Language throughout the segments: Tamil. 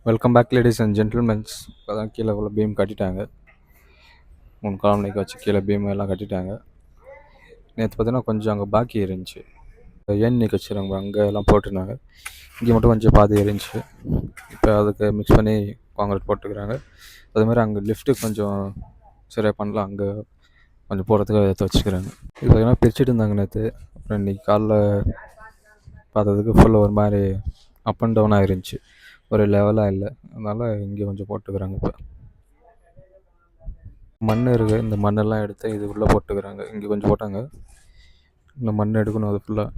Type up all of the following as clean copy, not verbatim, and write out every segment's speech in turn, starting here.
Welcome back ladies and gentlemens. இப்போ தான் கீழே உள்ள பீம் கட்டிட்டாங்க. 3 காலம் நிற்க வச்சு கீழே பீம் எல்லாம் கட்டிட்டாங்க. நேற்று பார்த்தீங்கன்னா கொஞ்சம் அங்கே பாக்கி இருந்துச்சு. ஏன் நிற்க வச்சுருவாங்க அங்கே எல்லாம் போட்டுருந்தாங்க. இங்கே மட்டும் கொஞ்சம் பாதி இருந்துச்சு. இப்போ அதுக்கு மிக்ஸ் பண்ணி காங்கிரீட் போட்டுக்கிறாங்க. அதுமாதிரி அங்கே லிஃப்ட்டு கொஞ்சம் சரியாக பண்ணலாம், அங்கே கொஞ்சம் போகிறதுக்கு எடுத்து வச்சுக்கிறாங்க. இது பார்த்தீங்கன்னா பிரிச்சுட்டு இருந்தாங்க நேற்று. அப்புறம் இன்றைக்கி காலைல பார்த்ததுக்கு ஃபுல்லாக ஒரு மாதிரி அப் அண்ட் டவுனாக இருந்துச்சு, ஒரு லெவலாக இல்லை. அதனால் இங்கே கொஞ்சம் போட்டுக்கிறாங்க. இப்போ மண் இருக்குது, இந்த மண்ணெல்லாம் எடுத்து இது உள்ளே போட்டுக்கிறாங்க. இங்கே கொஞ்சம் போட்டாங்க, இந்த மண் எடுக்கணும், அது ஃபுல்லாக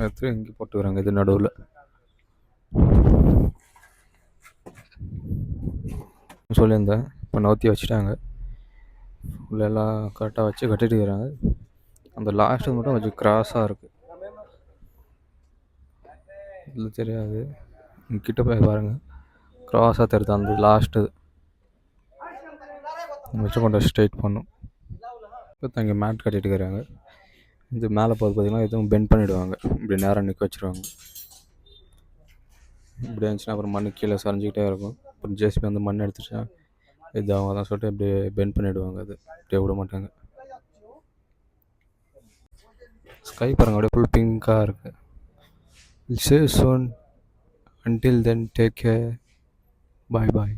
எடுத்து இங்கே போட்டுக்கிறாங்க. இது நடுவில் சொல்லியிருந்தேன், இப்போ நவுத்தி வச்சுட்டாங்க. உள்ளெல்லாம் கரெக்டாக வச்சு கட்டிட்டு இருக்கிறாங்க. அந்த லாஸ்ட்டு மட்டும் கொஞ்சம் கிராஸாக இருக்குது, இல்லை தெரியாது, கிட்ட போய் பாருங்கள், கிராஸாக தெரியுது அந்த லாஸ்ட்டு வச்சு கொஞ்சம் ஸ்ட்ரைட் பண்ணும். இப்போ இங்கே மேட் கட்டிட்டு இருக்கிறாங்க. இது மேலே போகிறது பார்த்திங்கன்னா எதுவும் பெண்ட் பண்ணிவிடுவாங்க, இப்படி நேரம் நிற்க வச்சுருவாங்க. இப்படி இருந்துச்சுன்னா அப்புறம் மண் கீழே சரிஞ்சிக்கிட்டே இருக்கும். அப்புறம் ஜேசிபி வந்து மண் எடுத்துச்சா இது அவங்க தான் சொல்லிட்டு அப்படியே பெண்ட் பண்ணிவிடுவாங்க. அது அப்படியே விட மாட்டாங்க. ஸ்கை பாருங்க, அப்படியே ஃபுல் பிங்காக இருக்குது. See you soon. Until then, take care. Bye bye.